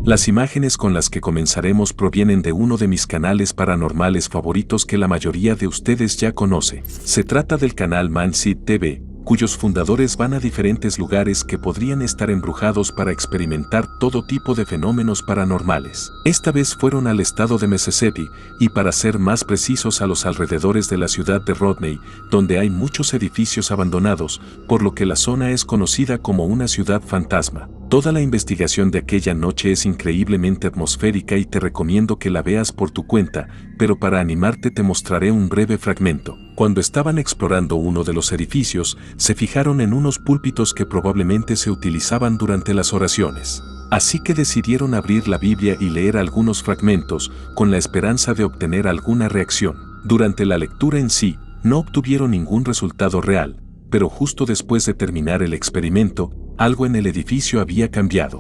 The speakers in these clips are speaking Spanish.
Las imágenes con las que comenzaremos provienen de uno de mis canales paranormales favoritos que la mayoría de ustedes ya conoce. Se trata del canal Mansid TV, cuyos fundadores van a diferentes lugares que podrían estar embrujados para experimentar todo tipo de fenómenos paranormales. Esta vez fueron al estado de Mississippi, y para ser más precisos a los alrededores de la ciudad de Rodney, donde hay muchos edificios abandonados, por lo que la zona es conocida como una ciudad fantasma. Toda la investigación de aquella noche es increíblemente atmosférica y te recomiendo que la veas por tu cuenta, pero para animarte te mostraré un breve fragmento. Cuando estaban explorando uno de los edificios, se fijaron en unos púlpitos que probablemente se utilizaban durante las oraciones. Así que decidieron abrir la Biblia y leer algunos fragmentos, con la esperanza de obtener alguna reacción. Durante la lectura en sí, no obtuvieron ningún resultado real, pero justo después de terminar el experimento, algo en el edificio había cambiado.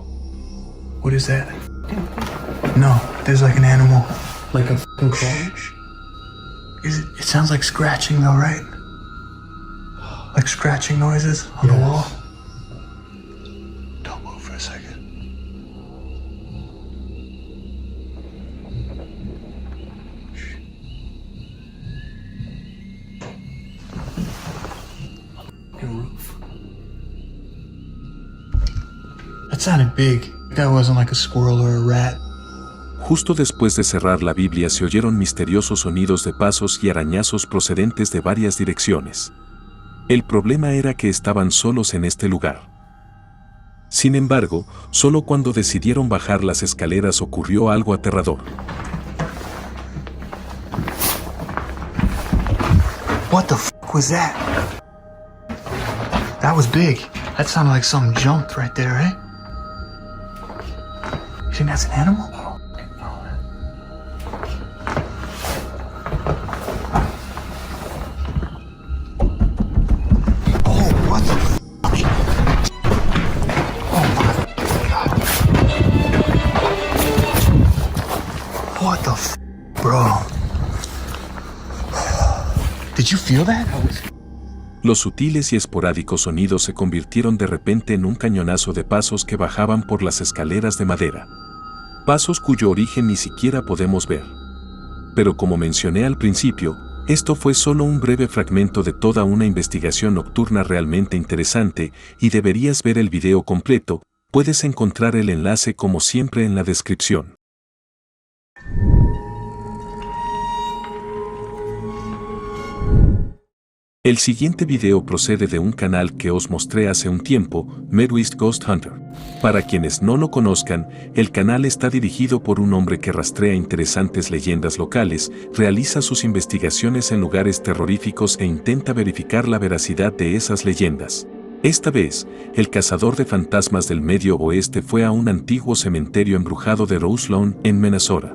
What is that? No, there's like an animal. Like a fucking crawler? It sounds like scratching though, right? Like scratching noises on the wall. Don't move for a second. Roof. That sounded big. That wasn't like a squirrel or a rat. Justo después de cerrar la Biblia se oyeron misteriosos sonidos de pasos y arañazos procedentes de varias direcciones. El problema era que estaban solos en este lugar. Sin embargo, solo cuando decidieron bajar las escaleras ocurrió algo aterrador. What the fuck was that? That was big. That sounded like something jumped right there, right? You think that's an animal? What the f, bro? Did you feel that? Los sutiles y esporádicos sonidos se convirtieron de repente en un cañonazo de pasos que bajaban por las escaleras de madera. Pasos cuyo origen ni siquiera podemos ver. Pero como mencioné al principio, esto fue solo un breve fragmento de toda una investigación nocturna realmente interesante, y deberías ver el video completo. Puedes encontrar el enlace como siempre en la descripción. El siguiente video procede de un canal que os mostré hace un tiempo, Midwest Ghost Hunter. Para quienes no lo conozcan, el canal está dirigido por un hombre que rastrea interesantes leyendas locales, realiza sus investigaciones en lugares terroríficos e intenta verificar la veracidad de esas leyendas. Esta vez, el cazador de fantasmas del Medio Oeste fue a un antiguo cementerio embrujado de Roselawn, en Minnesota.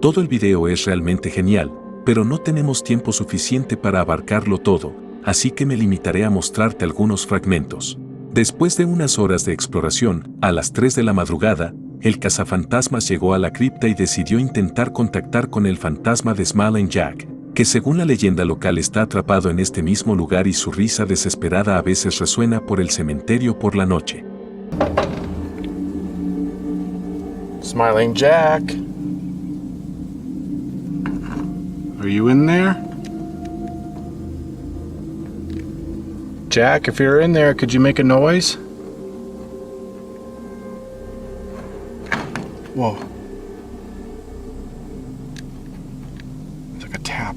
Todo el video es realmente genial, pero no tenemos tiempo suficiente para abarcarlo todo, así que me limitaré a mostrarte algunos fragmentos. Después de unas horas de exploración, a las 3 de la madrugada, el cazafantasmas llegó a la cripta y decidió intentar contactar con el fantasma de Smiling Jack, que según la leyenda local está atrapado en este mismo lugar y su risa desesperada a veces resuena por el cementerio por la noche. Smiling Jack. Are you in there? Jack, if you're in there, could you make a noise? Whoa. It's like a tap.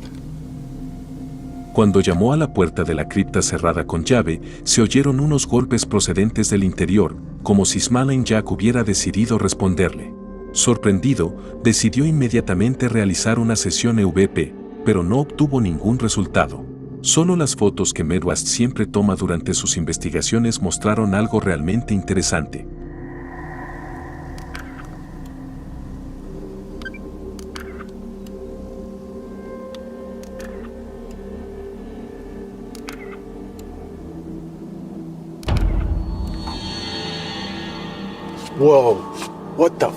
Cuando llamó a la puerta de la cripta cerrada con llave, se oyeron unos golpes procedentes del interior, como si Smiling Jack hubiera decidido responderle. Sorprendido, decidió inmediatamente realizar una sesión EVP, pero no obtuvo ningún resultado. Solo las fotos que Midwest siempre toma durante sus investigaciones mostraron algo realmente interesante. Whoa. What the f?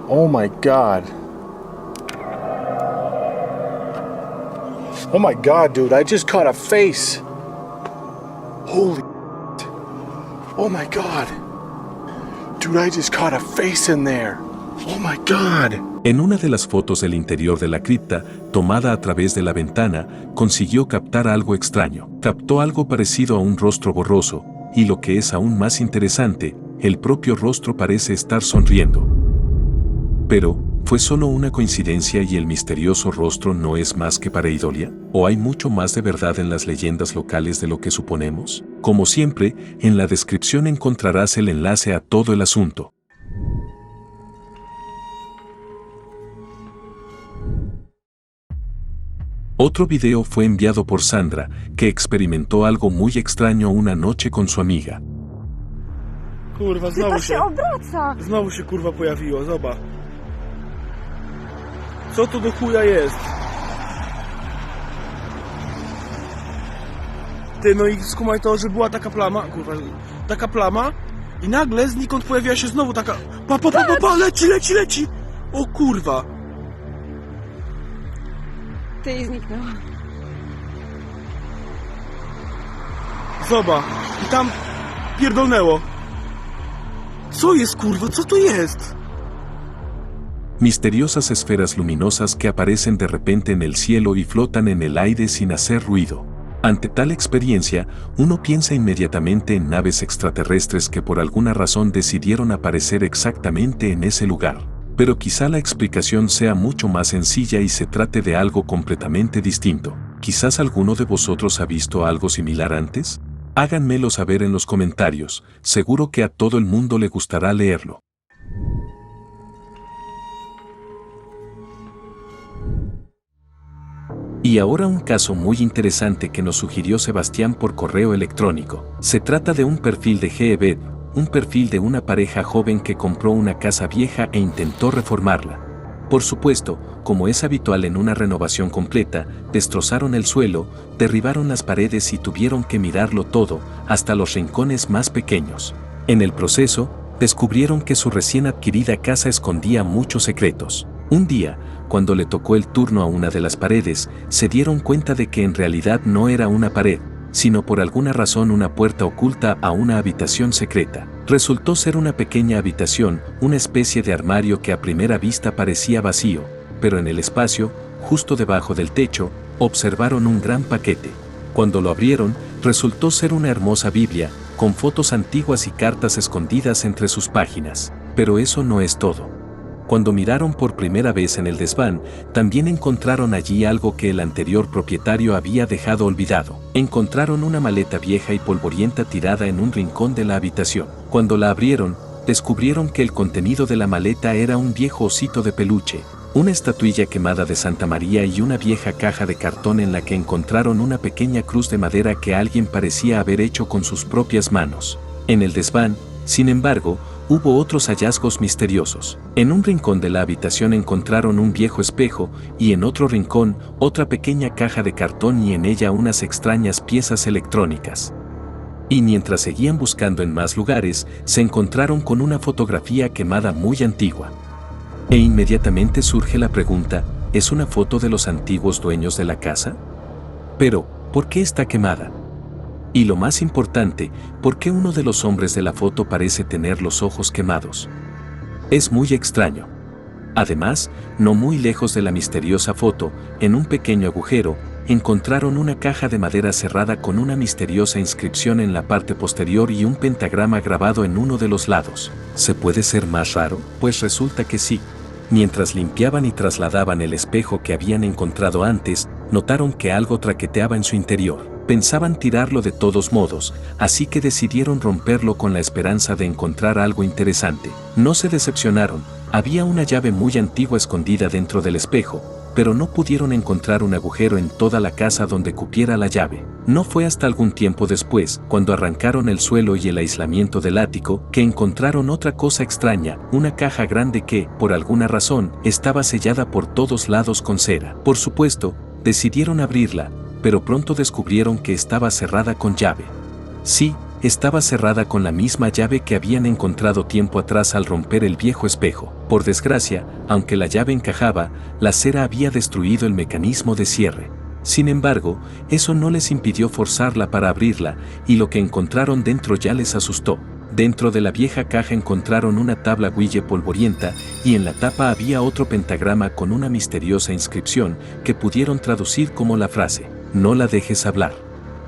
Oh my God. Oh my God, dude, I just caught a face. Holy shit. Oh my God. Dude, I just caught a face in there. Oh my God. En una de las fotos del interior de la cripta, tomada a través de la ventana, consiguió captar algo extraño. Captó algo parecido a un rostro borroso, y lo que es aún más interesante, el propio rostro parece estar sonriendo. Pero, ¿fue solo una coincidencia y el misterioso rostro no es más que pareidolia? ¿O hay mucho más de verdad en las leyendas locales de lo que suponemos? Como siempre, en la descripción encontrarás el enlace a todo el asunto. Otro video fue enviado por Sandra, que experimentó algo muy extraño una noche con su amiga. Kurwa, To się obraca! znowu się kurwa pojawiło, zobacz. Co to do chuja jest? Ty, no i skumaj to, że była taka plama, kurwa, taka plama i nagle znikąd pojawiła się znowu taka... Pa, leci! O kurwa! Ty i zniknęła. Zobacz, i tam pierdolnęło. Co jest, kurwa, co to jest? Misteriosas esferas luminosas que aparecen de repente en el cielo y flotan en el aire sin hacer ruido. Ante tal experiencia, uno piensa inmediatamente en naves extraterrestres que por alguna razón decidieron aparecer exactamente en ese lugar. Pero quizá la explicación sea mucho más sencilla y se trate de algo completamente distinto. ¿Quizás alguno de vosotros ha visto algo similar antes? Háganmelo saber en los comentarios, seguro que a todo el mundo le gustará leerlo. Y ahora un caso muy interesante que nos sugirió Sebastián por correo electrónico. Se trata de un perfil de GEBED, un perfil de una pareja joven que compró una casa vieja e intentó reformarla. Por supuesto, como es habitual en una renovación completa, destrozaron el suelo, derribaron las paredes y tuvieron que mirarlo todo, hasta los rincones más pequeños. En el proceso, descubrieron que su recién adquirida casa escondía muchos secretos. Un día, cuando le tocó el turno a una de las paredes, se dieron cuenta de que en realidad no era una pared, sino por alguna razón una puerta oculta a una habitación secreta. Resultó ser una pequeña habitación, una especie de armario que a primera vista parecía vacío, pero en el espacio, justo debajo del techo, observaron un gran paquete. Cuando lo abrieron, resultó ser una hermosa Biblia, con fotos antiguas y cartas escondidas entre sus páginas. Pero eso no es todo. Cuando miraron por primera vez en el desván, también encontraron allí algo que el anterior propietario había dejado olvidado. Encontraron una maleta vieja y polvorienta tirada en un rincón de la habitación. Cuando la abrieron, descubrieron que el contenido de la maleta era un viejo osito de peluche, una estatuilla quemada de Santa María y una vieja caja de cartón en la que encontraron una pequeña cruz de madera que alguien parecía haber hecho con sus propias manos. En el desván, sin embargo, hubo otros hallazgos misteriosos. En un rincón de la habitación encontraron un viejo espejo y en otro rincón otra pequeña caja de cartón y en ella unas extrañas piezas electrónicas. Y mientras seguían buscando en más lugares, se encontraron con una fotografía quemada muy antigua. E inmediatamente surge la pregunta, ¿es una foto de los antiguos dueños de la casa? Pero, ¿por qué está quemada? Y lo más importante, ¿por qué uno de los hombres de la foto parece tener los ojos quemados? Es muy extraño. Además, no muy lejos de la misteriosa foto, en un pequeño agujero, encontraron una caja de madera cerrada con una misteriosa inscripción en la parte posterior y un pentagrama grabado en uno de los lados. ¿Se puede ser más raro? Pues resulta que sí. Mientras limpiaban y trasladaban el espejo que habían encontrado antes, notaron que algo traqueteaba en su interior. Pensaban tirarlo de todos modos, así que decidieron romperlo con la esperanza de encontrar algo interesante. No se decepcionaron, había una llave muy antigua escondida dentro del espejo, pero no pudieron encontrar un agujero en toda la casa donde cupiera la llave. No fue hasta algún tiempo después, cuando arrancaron el suelo y el aislamiento del ático, que encontraron otra cosa extraña, una caja grande que, por alguna razón, estaba sellada por todos lados con cera. Por supuesto, decidieron abrirla, pero pronto descubrieron que estaba cerrada con llave. Sí, estaba cerrada con la misma llave que habían encontrado tiempo atrás al romper el viejo espejo. Por desgracia, aunque la llave encajaba, la cera había destruido el mecanismo de cierre. Sin embargo, eso no les impidió forzarla para abrirla, y lo que encontraron dentro ya les asustó. Dentro de la vieja caja encontraron una tabla Ouija polvorienta y en la tapa había otro pentagrama con una misteriosa inscripción que pudieron traducir como la frase, "No la dejes hablar".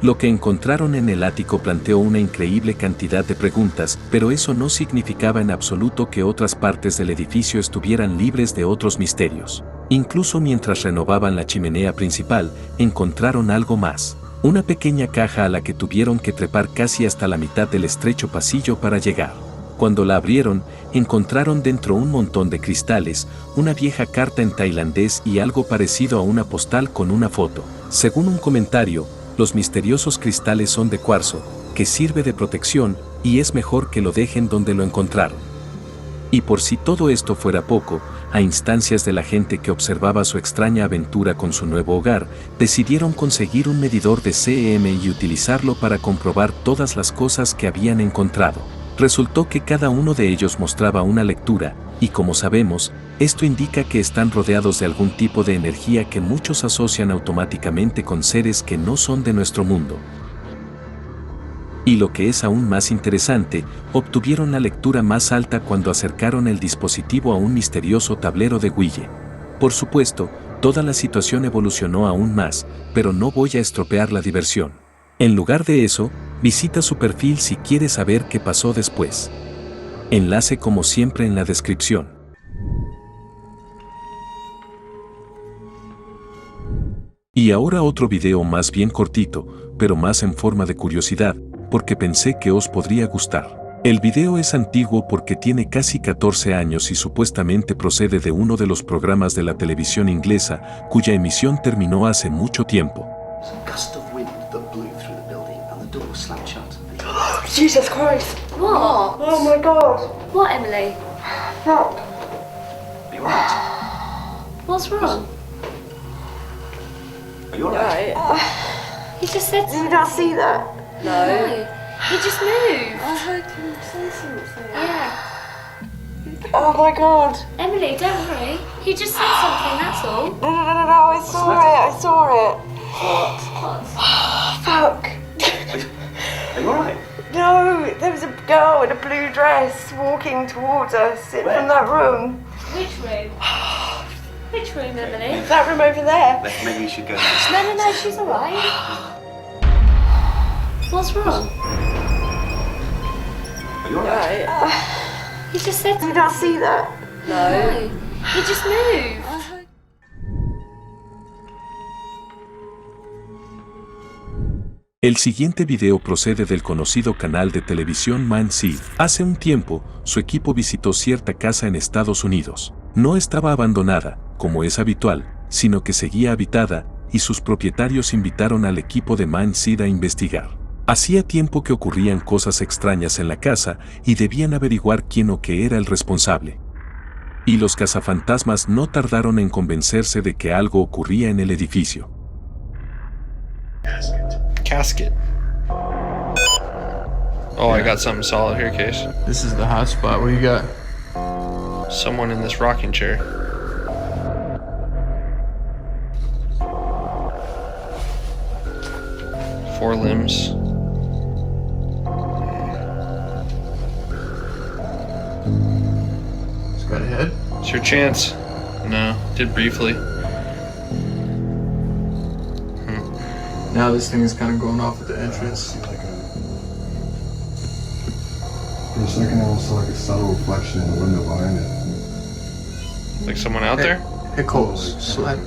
Lo que encontraron en el ático planteó una increíble cantidad de preguntas, pero eso no significaba en absoluto que otras partes del edificio estuvieran libres de otros misterios. Incluso mientras renovaban la chimenea principal, encontraron algo más. Una pequeña caja a la que tuvieron que trepar casi hasta la mitad del estrecho pasillo para llegar. Cuando la abrieron, encontraron dentro un montón de cristales, una vieja carta en tailandés y algo parecido a una postal con una foto. Según un comentario, los misteriosos cristales son de cuarzo, que sirve de protección y es mejor que lo dejen donde lo encontraron. Y por si todo esto fuera poco, a instancias de la gente que observaba su extraña aventura con su nuevo hogar, decidieron conseguir un medidor de CEM y utilizarlo para comprobar todas las cosas que habían encontrado. Resultó que cada uno de ellos mostraba una lectura, y como sabemos, esto indica que están rodeados de algún tipo de energía que muchos asocian automáticamente con seres que no son de nuestro mundo. Y lo que es aún más interesante, obtuvieron la lectura más alta cuando acercaron el dispositivo a un misterioso tablero de Ouija. Por supuesto, toda la situación evolucionó aún más, pero no voy a estropear la diversión. En lugar de eso, visita su perfil si quieres saber qué pasó después. Enlace como siempre en la descripción. Y ahora otro video más bien cortito, pero más en forma de curiosidad, porque pensé que os podría gustar. El video es antiguo porque tiene casi 14 años y supuestamente procede de uno de los programas de la televisión inglesa, cuya emisión terminó hace mucho tiempo. Gust of wind that blew through the building and the door slammed shut. Jesus Christ. What? Oh my God. What, Emily? Fuck. Are you alright? What's wrong? Are you alright? He just said Did you not see that? no. He just moved. I heard him say something. Yeah. Oh my God. Emily, don't worry. He just said something, that's all. No, I saw it. I saw it. What? Fuck. Are you alright? No, there was a girl in a blue dress walking towards us from that room. Which room? Which room, Emily? That room over there. Maybe you should go. No, she's alright. What's wrong? Are you alright? He just said Did you not see that? no. He just moved. El siguiente video procede del conocido canal de televisión Man Seed. Hace un tiempo, su equipo visitó cierta casa en Estados Unidos. No estaba abandonada, como es habitual, sino que seguía habitada, y sus propietarios invitaron al equipo de Man Seed a investigar. Hacía tiempo que ocurrían cosas extrañas en la casa y debían averiguar quién o qué era el responsable. Y los cazafantasmas no tardaron en convencerse de que algo ocurría en el edificio. Casket. Oh, I got something solid here, Case. This is the hot spot. What do you got? Someone in this rocking chair. Four limbs. It's got a head. It's your chance. No, did briefly. Now this thing is kind of going off at the entrance. For a second, I almost saw like a subtle reflection in the window behind it. Like someone out there? Hey Cole, slide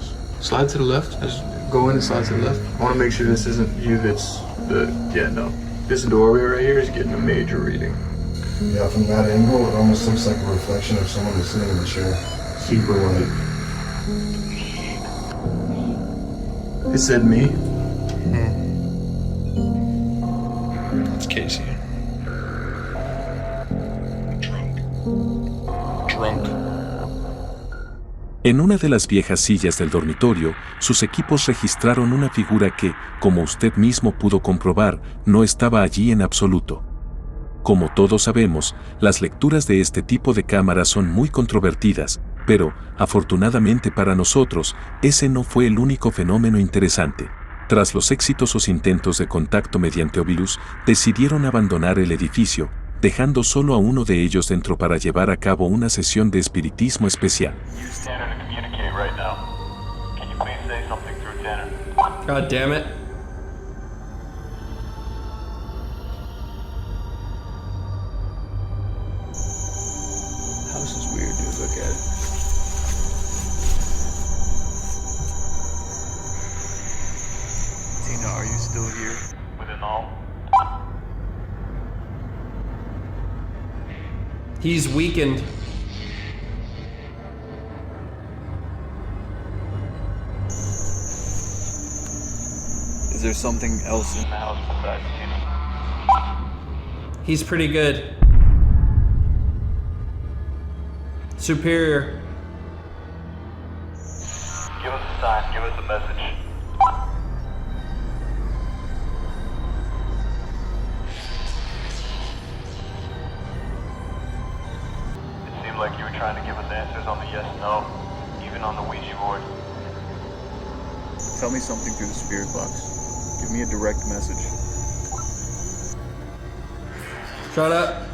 to the left. Just go in and slide to the left. I want to make sure this isn't you. That's the no. This doorway right here is getting a major reading. Yeah, from that angle, it almost looks like a reflection of someone who's sitting in the chair. Super light. It said me. That's Casey. Drunk. En una de las viejas sillas del dormitorio, sus equipos registraron una figura que, como usted mismo pudo comprobar, no estaba allí en absoluto. Como todos sabemos, las lecturas de este tipo de cámaras son muy controvertidas, pero, afortunadamente para nosotros, ese no fue el único fenómeno interesante. Tras los exitosos intentos de contacto mediante Ovilus, decidieron abandonar el edificio, dejando solo a uno de ellos dentro para llevar a cabo una sesión de espiritismo especial. God damn it. House is weird, dude. Look at it. Tina, are you still here? Within all? He's weakened. Is there something else in the house besides Tina? He's pretty good. Superior. Give us a sign. Give us a message. It seemed like you were trying to give us answers on the yes/no, even on the Ouija board. Tell me something through the spirit box. Give me a direct message. Shut up.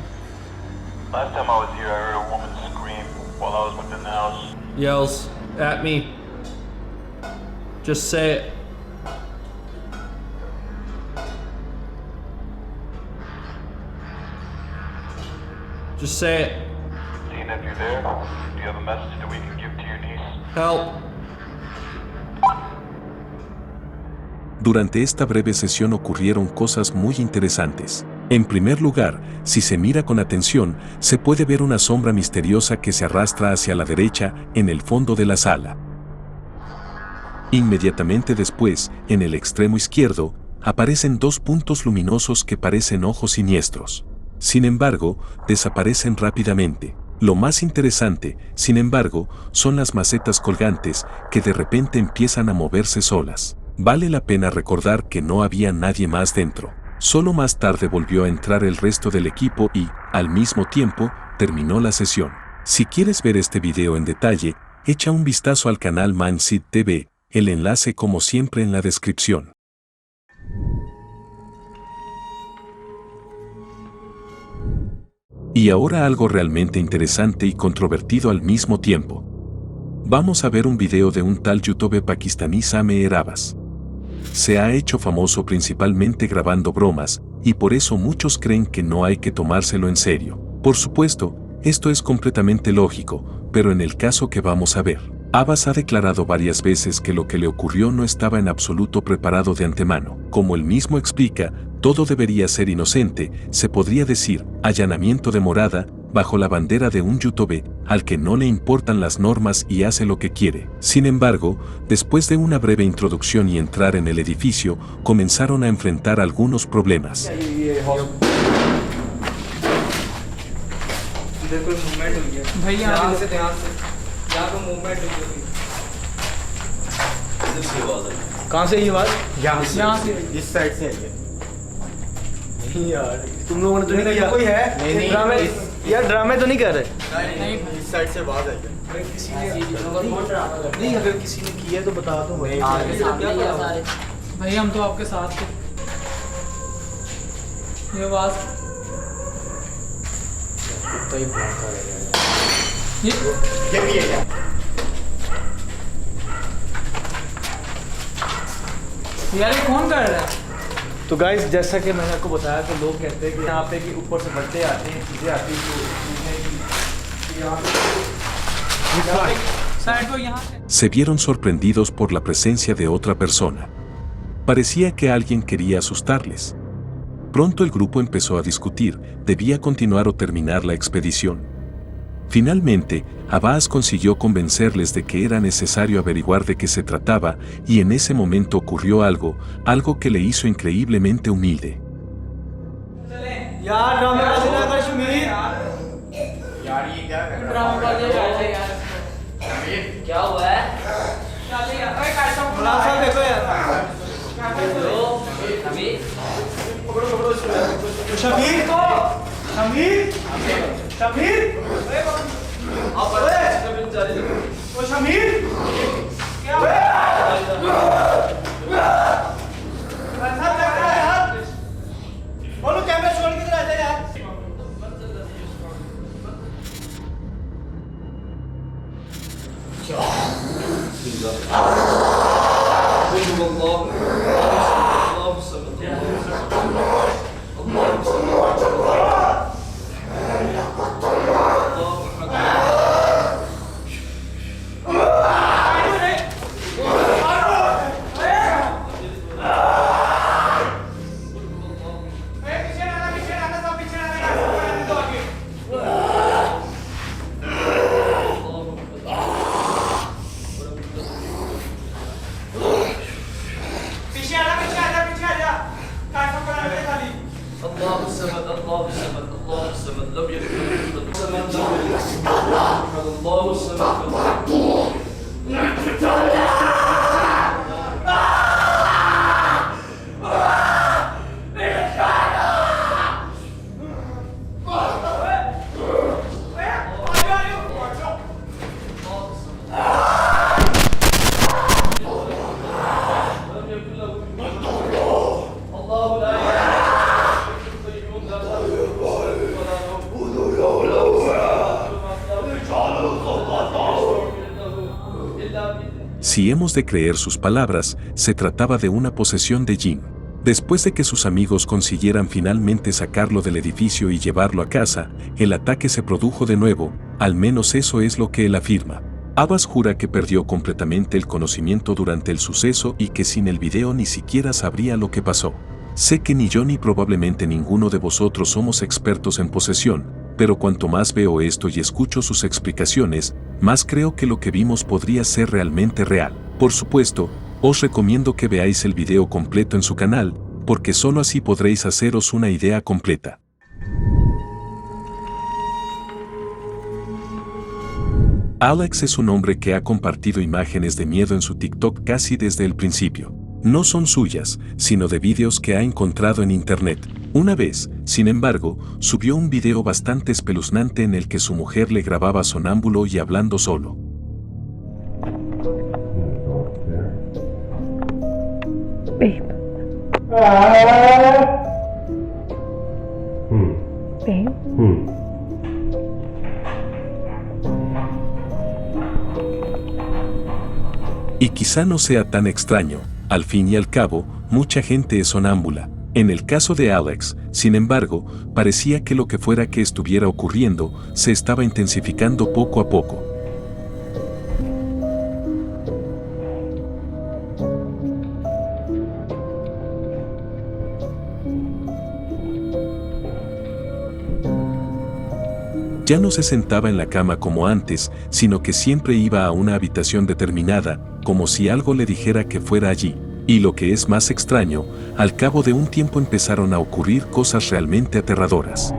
Last time I was here, I heard a woman scream while I was within the house. Yells at me. Just say it. Just say it. Tina, if you're there, do you have a message that we can give to your niece? Help. Durante esta breve sesión ocurrieron cosas muy interesantes. En primer lugar, si se mira con atención, se puede ver una sombra misteriosa que se arrastra hacia la derecha en el fondo de la sala. Inmediatamente después, en el extremo izquierdo, aparecen dos puntos luminosos que parecen ojos siniestros. Sin embargo, desaparecen rápidamente. Lo más interesante, sin embargo, son las macetas colgantes que de repente empiezan a moverse solas. Vale la pena recordar que no había nadie más dentro. Solo más tarde volvió a entrar el resto del equipo y, al mismo tiempo, terminó la sesión. Si quieres ver este video en detalle, echa un vistazo al canal Mindset TV, el enlace como siempre en la descripción. Y ahora algo realmente interesante y controvertido al mismo tiempo. Vamos a ver un video de un tal youtuber pakistaní Sameer Abbas. Se ha hecho famoso principalmente grabando bromas, y por eso muchos creen que no hay que tomárselo en serio. Por supuesto, esto es completamente lógico, pero en el caso que vamos a ver, Abbas ha declarado varias veces que lo que le ocurrió no estaba en absoluto preparado de antemano. Como él mismo explica, todo debería ser inocente, se podría decir, allanamiento de morada, bajo la bandera de un youtuber al que no le importan las normas y hace lo que quiere. Sin embargo, después de una breve introducción y entrar en el edificio, comenzaron a enfrentar algunos problemas. कहाँ से ये आवाज? यहाँ से इस साइड से नहीं यार तुम लोगों ने तो नहीं किया कोई है नहीं ड्रामे यार ड्रामे तो नहीं कर रहे नहीं इस साइड से आवाज आई है किसी ने नहीं अगर किसी ने किया तो बता दो भाई भाई हम तो आपके साथ थे ये आवाज कुत्ता ही भौंका ये भी है यार ये कौन कर रहा है? तो गाइस जैसा कि मैंने आपको बताया कि लोग कहते हैं कि यहाँ पे कि ऊपर से बंदे आते हैं चीज़ें आती हैं Se vieron sorprendidos por la presencia de otra persona. Parecía que alguien quería asustarles. Pronto el grupo empezó a discutir, debía continuar o terminar la expedición. Finalmente, Abbas consiguió convencerles de que era necesario averiguar de qué se trataba, y en ese momento ocurrió algo que le hizo increíblemente humilde. Si hemos de creer sus palabras, se trataba de una posesión de Jin. Después de que sus amigos consiguieran finalmente sacarlo del edificio y llevarlo a casa, el ataque se produjo de nuevo, al menos eso es lo que él afirma. Abbas jura que perdió completamente el conocimiento durante el suceso y que sin el video ni siquiera sabría lo que pasó. Sé que ni yo ni probablemente ninguno de vosotros somos expertos en posesión, pero cuanto más veo esto y escucho sus explicaciones, más creo que lo que vimos podría ser realmente real. Por supuesto, os recomiendo que veáis el video completo en su canal, porque solo así podréis haceros una idea completa. Alex es un hombre que ha compartido imágenes de miedo en su TikTok casi desde el principio. No son suyas, sino de vídeos que ha encontrado en internet. Una vez, sin embargo, subió un video bastante espeluznante en el que su mujer le grababa sonámbulo y hablando solo. Babe. Babe. Y quizá no sea tan extraño, al fin y al cabo, mucha gente es sonámbula. En el caso de Alex, sin embargo, parecía que lo que fuera que estuviera ocurriendo se estaba intensificando poco a poco. Ya no se sentaba en la cama como antes, sino que siempre iba a una habitación determinada, como si algo le dijera que fuera allí. Y lo que es más extraño, al cabo de un tiempo empezaron a ocurrir cosas realmente aterradoras.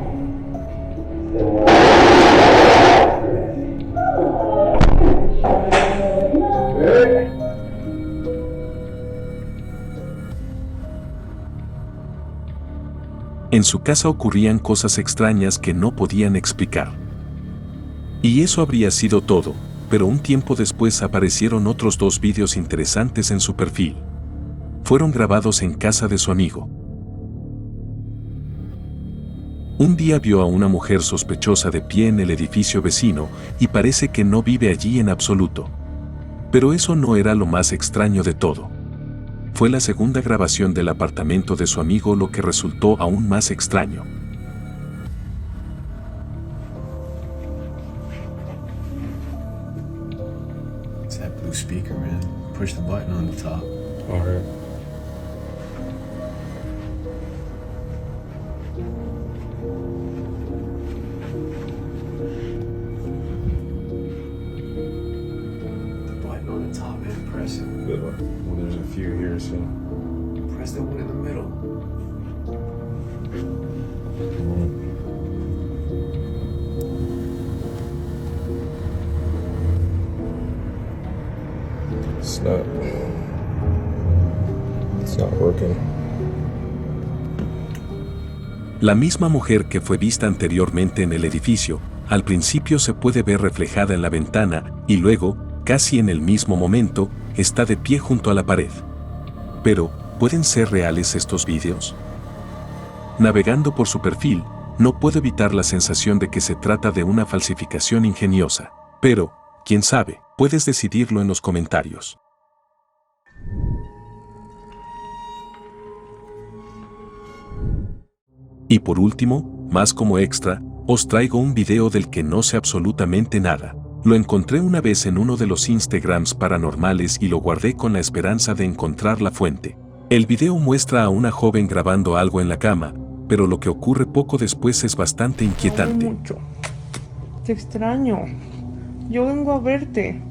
En su casa ocurrían cosas extrañas que no podían explicar. Y eso habría sido todo, pero un tiempo después aparecieron otros 2 vídeos interesantes en su perfil. Fueron grabados en casa de su amigo. Un día vio a una mujer sospechosa de pie en el edificio vecino y parece que no vive allí en absoluto. Pero eso no era lo más extraño de todo. Fue la segunda grabación del apartamento de su amigo lo que resultó aún más extraño. It's that blue speaker, man. Push the button on the top. All right. The button on the top, man. Press it. Good one. Well, there's a few here, so. Press the one in the middle. It's not working. La misma mujer que fue vista anteriormente en el edificio, al principio se puede ver reflejada en la ventana y luego, casi en el mismo momento, está de pie junto a la pared. Pero, ¿pueden ser reales estos vídeos? Navegando por su perfil, no puedo evitar la sensación de que se trata de una falsificación ingeniosa. Pero, quién sabe, puedes decidirlo en los comentarios. Y por último, más como extra, os traigo un video del que no sé absolutamente nada. Lo encontré una vez en uno de los Instagrams paranormales y lo guardé con la esperanza de encontrar la fuente. El video muestra a una joven grabando algo en la cama, pero lo que ocurre poco después es bastante inquietante. Mucho. Te extraño. Yo vengo a verte.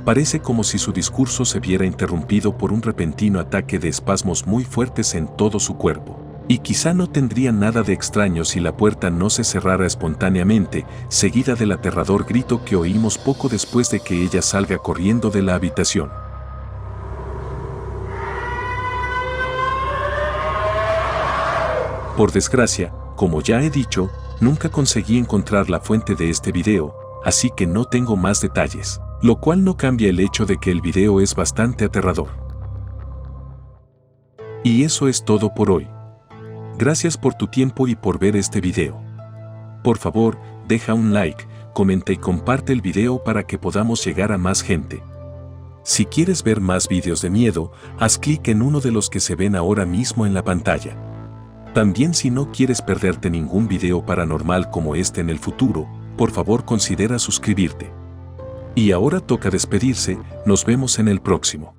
Parece como si su discurso se viera interrumpido por un repentino ataque de espasmos muy fuertes en todo su cuerpo. Y quizá no tendría nada de extraño si la puerta no se cerrara espontáneamente, seguida del aterrador grito que oímos poco después de que ella salga corriendo de la habitación. Por desgracia, como ya he dicho, nunca conseguí encontrar la fuente de este video, así que no tengo más detalles. Lo cual no cambia el hecho de que el video es bastante aterrador. Y eso es todo por hoy. Gracias por tu tiempo y por ver este video. Por favor, deja un like, comenta y comparte el video para que podamos llegar a más gente. Si quieres ver más videos de miedo, haz clic en uno de los que se ven ahora mismo en la pantalla. También si no quieres perderte ningún video paranormal como este en el futuro, por favor considera suscribirte. Y ahora toca despedirse, nos vemos en el próximo.